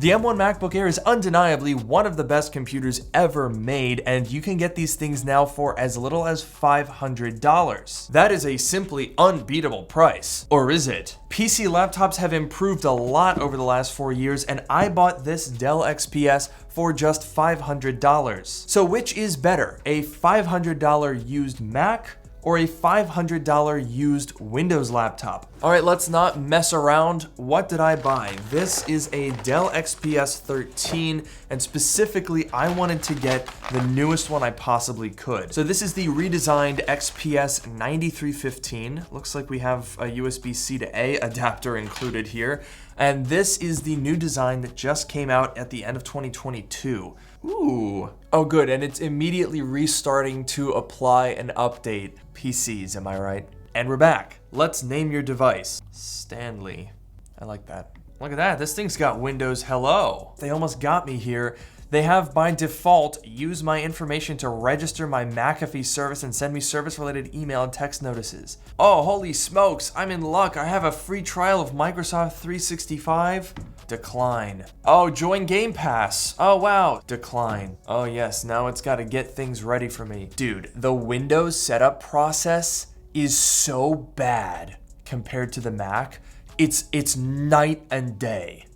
The M1 MacBook Air is undeniably one of the best computers ever made, and you can get these things now for as little as $500. That is a simply unbeatable price. Or is it? PC laptops have improved a lot over the last 4 years, and I bought this Dell XPS for just $500. So which is better, a $500 used Mac or a $500 used Windows laptop? All right, let's not mess around. What did I buy? This is a Dell XPS 13, and specifically, I wanted to get the newest one I possibly could. So this is the redesigned XPS 9315. Looks like we have a USB-C to A adapter included here. And this is the new design that just came out at the end of 2022. Ooh. Oh, good, and it's immediately restarting to apply and update PCs, am I right? And we're back. Let's name your device. Stanley. I like that. Look at that, this thing's got Windows Hello. They almost got me here. They have, by default, use my information to register my McAfee service and send me service-related email and text notices. Oh, holy smokes, I'm in luck. I have a free trial of Microsoft 365. Decline. Oh, join Game Pass. Oh, wow. Decline. Oh, yes, now it's got to get things ready for me. Dude, the Windows setup process is so bad compared to the Mac. It's night and day.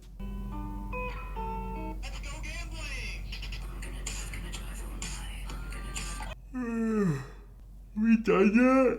We done yet?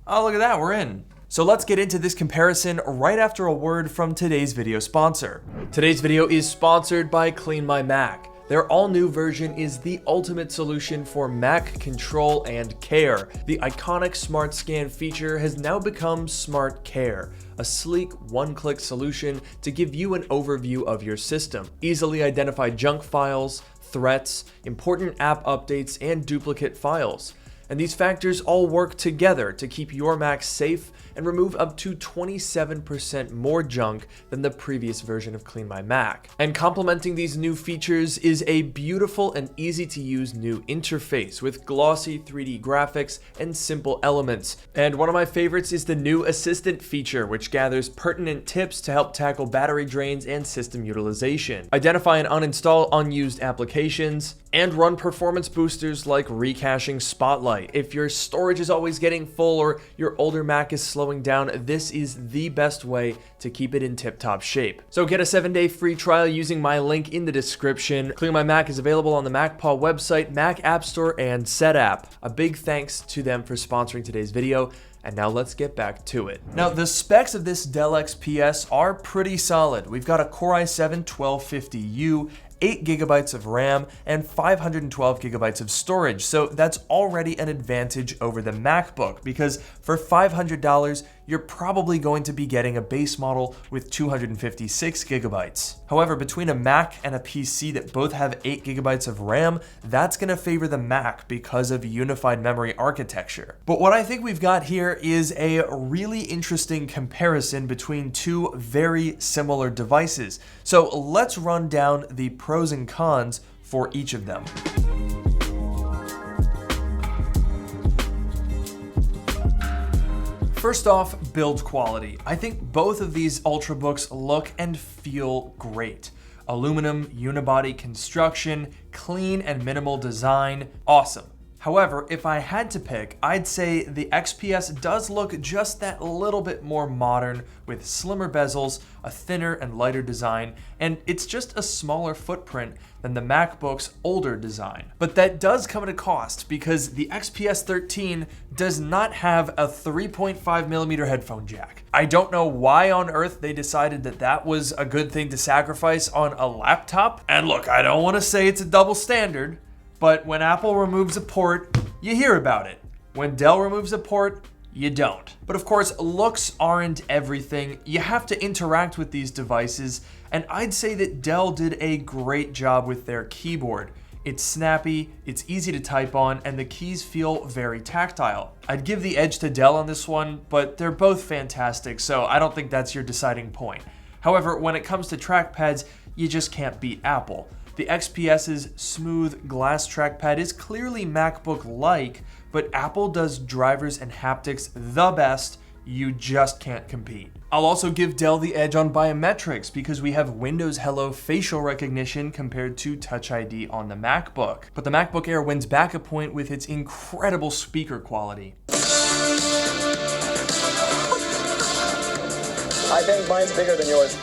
Oh, look at that, we're in. So let's get into this comparison right after a word from today's video sponsor. Today's video is sponsored by Clean My Mac. Their all-new version is the ultimate solution for Mac control and care. The iconic Smart Scan feature has now become Smart Care, a sleek one-click solution to give you an overview of your system. Easily identify junk files, threats, important app updates, and duplicate files. And these factors all work together to keep your Mac safe and remove up to 27% more junk than the previous version of Clean My Mac. And complementing these new features is a beautiful and easy to use new interface with glossy 3D graphics and simple elements. And one of my favorites is the new Assistant feature, which gathers pertinent tips to help tackle battery drains and system utilization, identify and uninstall unused applications, and run performance boosters like recaching Spotlight. If your storage is always getting full or your older Mac is slowing down, this is the best way to keep it in tip-top shape. So get a 7-day free trial using my link in the description. Clean My Mac is available on the MacPaw website, Mac App Store, and SetApp. A big thanks to them for sponsoring today's video. And now let's get back to it. Now, the specs of this Dell XPS are pretty solid. We've got a Core i7-1250U, 8 gigabytes of RAM, and 512 gigabytes of storage. So that's already an advantage over the MacBook, because for $500, you're probably going to be getting a base model with 256 gigabytes. However, between a Mac and a PC that both have 8 gigabytes of RAM, that's gonna favor the Mac because of unified memory architecture. But what I think we've got here is a really interesting comparison between two very similar devices. So let's run down the pros and cons for each of them. First off, build quality. I think both of these Ultrabooks look and feel great. Aluminum unibody construction, clean and minimal design, awesome. However, if I had to pick, I'd say the XPS does look just that little bit more modern with slimmer bezels, a thinner and lighter design, and it's just a smaller footprint than the MacBook's older design. But that does come at a cost because the XPS 13 does not have a 3.5mm headphone jack. I don't know why on earth they decided that that was a good thing to sacrifice on a laptop. And look, I don't want to say it's a double standard, but when Apple removes a port, you hear about it. When Dell removes a port, you don't. But of course, looks aren't everything. You have to interact with these devices, and I'd say that Dell did a great job with their keyboard. It's snappy, it's easy to type on, and the keys feel very tactile. I'd give the edge to Dell on this one, but they're both fantastic, so I don't think that's your deciding point. However, when it comes to trackpads, you just can't beat Apple. The XPS's smooth glass trackpad is clearly MacBook-like, but Apple does drivers and haptics the best you just can't compete. I'll also give Dell the edge on biometrics because we have Windows Hello facial recognition compared to Touch ID on the MacBook. But the MacBook Air wins back a point with its incredible speaker quality. I think mine's bigger than yours.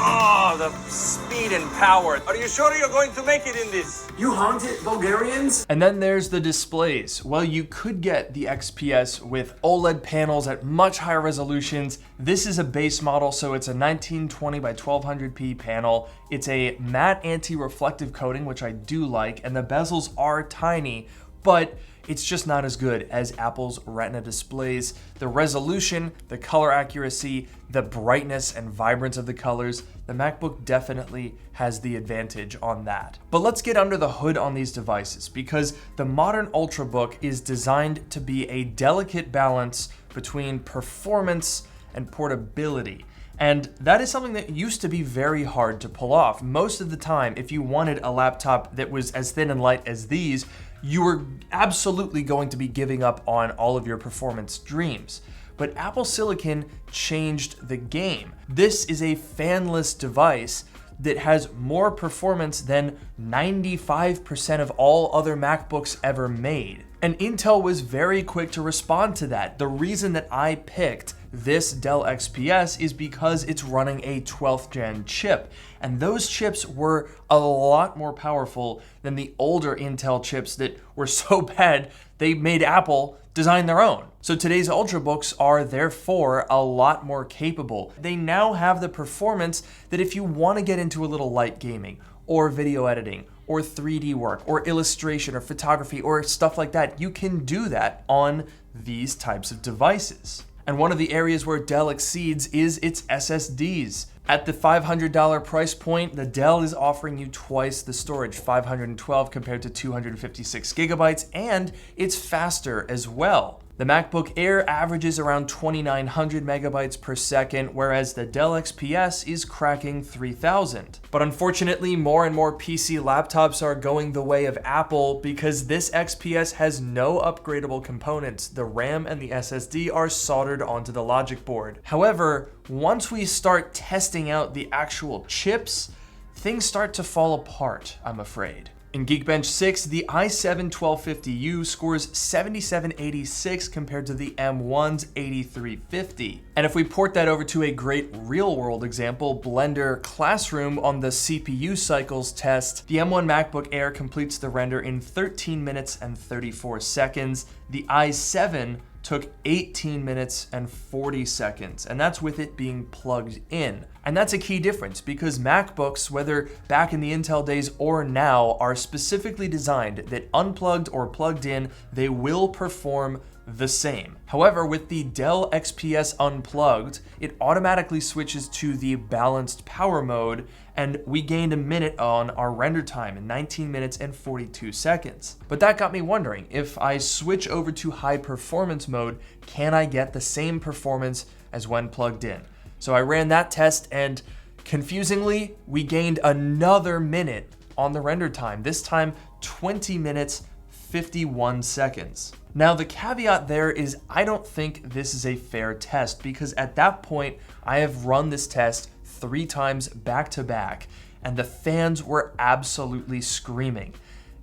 Oh, the speed and power. Are you sure you're going to make it in this? You haunted Bulgarians? And then there's the displays. Well, you could get the XPS with OLED panels at much higher resolutions. This is a base model, so it's a 1920 by 1200p panel. It's a matte anti-reflective coating, which I do like, and the bezels are tiny, but it's just not as good as Apple's Retina displays. The resolution, the color accuracy, the brightness and vibrance of the colors, the MacBook definitely has the advantage on that. But let's get under the hood on these devices because the modern Ultrabook is designed to be a delicate balance between performance and portability. And that is something that used to be very hard to pull off. Most of the time, if you wanted a laptop that was as thin and light as these, you were absolutely going to be giving up on all of your performance dreams. But Apple Silicon changed the game. This is a fanless device that has more performance than 95% of all other MacBooks ever made. And Intel was very quick to respond to that. The reason that I picked this Dell XPS is because it's running a 12th gen chip. And those chips were a lot more powerful than the older Intel chips that were so bad they made Apple design their own. So today's Ultrabooks are therefore a lot more capable. They now have the performance that if you want to get into a little light gaming or video editing or 3D work or illustration or photography or stuff like that, you can do that on these types of devices. And one of the areas where Dell exceeds is its SSDs. At the $500 price point, the Dell is offering you twice the storage, 512 compared to 256 gigabytes, and it's faster as well. The MacBook Air averages around 2,900 megabytes per second, whereas the Dell XPS is cracking 3,000. But unfortunately, more and more PC laptops are going the way of Apple because this XPS has no upgradable components. The RAM and the SSD are soldered onto the logic board. However, once we start testing out the actual chips, things start to fall apart, I'm afraid. In Geekbench 6, the i7-1250U scores 7786 compared to the M1's 8350. And if we port that over to a great real-world example, Blender Classroom on the CPU cycles test, the M1 MacBook Air completes the render in 13 minutes and 34 seconds. The i7 took 18 minutes and 40 seconds, and that's with it being plugged in. And that's a key difference because MacBooks, whether back in the Intel days or now, are specifically designed that unplugged or plugged in, they will perform the same. However, with the Dell XPS Unplugged, it automatically switches to the balanced power mode, and we gained a minute on our render time in 19 minutes and 42 seconds. But that got me wondering, if I switch over to high performance mode, can I get the same performance as when plugged in? So I ran that test, and confusingly, we gained another minute on the render time, this time 20 minutes, 51 seconds. Now the caveat there is I don't think this is a fair test because at that point I have run this test 3 times back to back and the fans were absolutely screaming.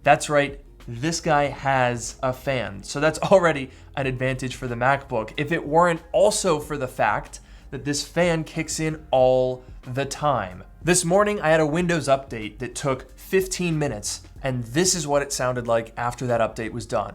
That's right, this guy has a fan, so that's already an advantage for the MacBook. If it weren't also for the fact that this fan kicks in all the time. This morning I had a Windows update that took 15 minutes and this is what it sounded like after that update was done.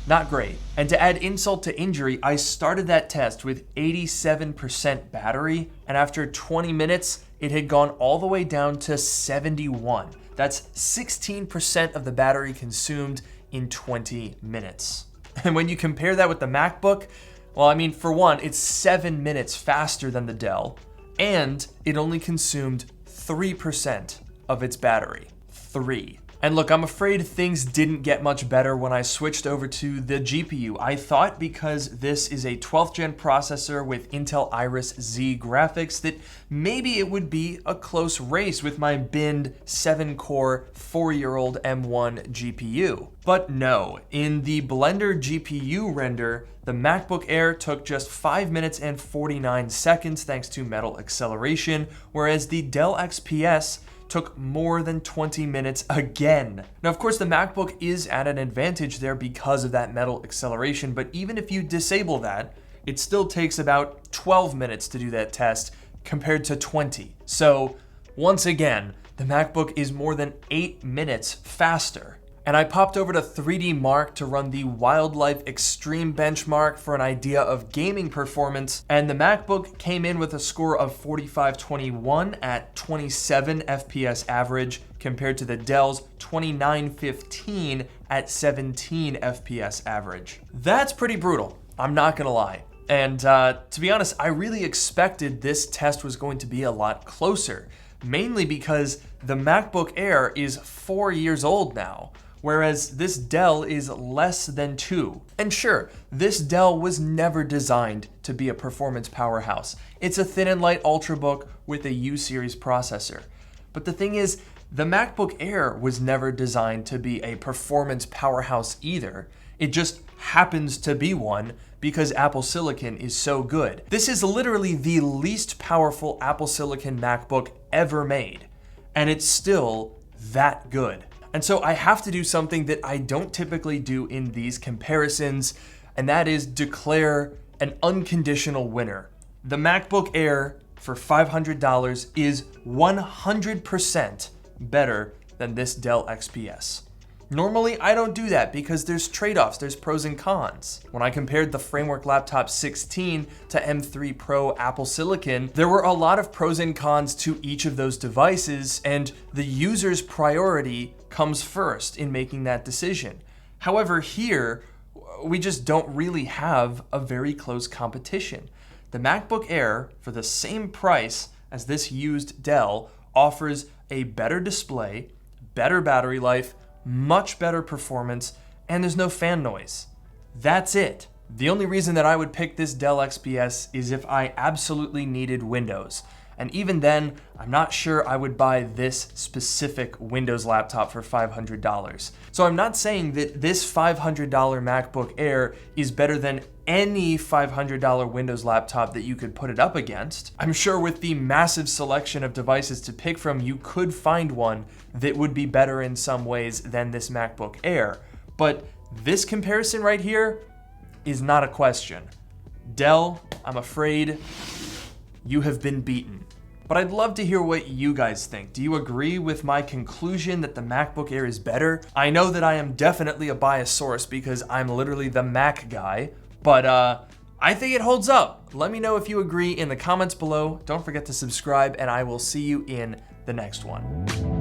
Not great. And to add insult to injury, I started that test with 87% battery, and after 20 minutes, it had gone all the way down to 71. That's 16% of the battery consumed in 20 minutes. And when you compare that with the MacBook, well, I mean, for one, it's 7 minutes faster than the Dell, and it only consumed 3% of its battery. 3. And look, I'm afraid things didn't get much better when I switched over to the GPU. I thought because this is a 12th gen processor with Intel Iris Z graphics that maybe it would be a close race with my binned 7-core 4-year-old M1 GPU. But no, in the Blender GPU render, the MacBook Air took just 5 minutes and 49 seconds thanks to metal acceleration, whereas the Dell XPS took more than 20 minutes again. Now, of course, the MacBook is at an advantage there because of that metal acceleration, but even if you disable that, it still takes about 12 minutes to do that test compared to 20. So, once again, the MacBook is more than 8 minutes faster. And I popped over to 3D Mark to run the Wildlife Extreme benchmark for an idea of gaming performance, and the MacBook came in with a score of 4521 at 27 FPS average compared to the Dell's 2915 at 17 FPS average. That's pretty brutal, I'm not gonna lie. And to be honest, I really expected this test was going to be a lot closer, mainly because the MacBook Air is 4 years old now, whereas this Dell is less than 2. And sure, this Dell was never designed to be a performance powerhouse. It's a thin and light Ultrabook with a U-series processor. But the thing is, the MacBook Air was never designed to be a performance powerhouse either. It just happens to be one because Apple Silicon is so good. This is literally the least powerful Apple Silicon MacBook ever made, and it's still that good. And so I have to do something that I don't typically do in these comparisons, and that is declare an unconditional winner. The MacBook Air for $500 is 100% better than this Dell XPS. Normally, I don't do that because there's trade-offs, there's pros and cons. When I compared the Framework Laptop 16 to M3 Pro Apple Silicon, there were a lot of pros and cons to each of those devices, and the user's priority comes first in making that decision. However, here, we just don't really have a very close competition. The MacBook Air, for the same price as this used Dell, offers a better display, better battery life, much better performance, and there's no fan noise. That's it. The only reason that I would pick this Dell XPS is if I absolutely needed Windows. And even then, I'm not sure I would buy this specific Windows laptop for $500. So I'm not saying that this $500 MacBook Air is better than any $500 Windows laptop that you could put it up against. I'm sure with the massive selection of devices to pick from, you could find one that would be better in some ways than this MacBook Air. But this comparison right here is not a question. Dell, I'm afraid you have been beaten. But I'd love to hear what you guys think. Do you agree with my conclusion that the MacBook Air is better? I know that I am definitely a biased source because I'm literally the Mac guy, but I think it holds up. Let me know if you agree in the comments below. Don't forget to subscribe, and I will see you in the next one.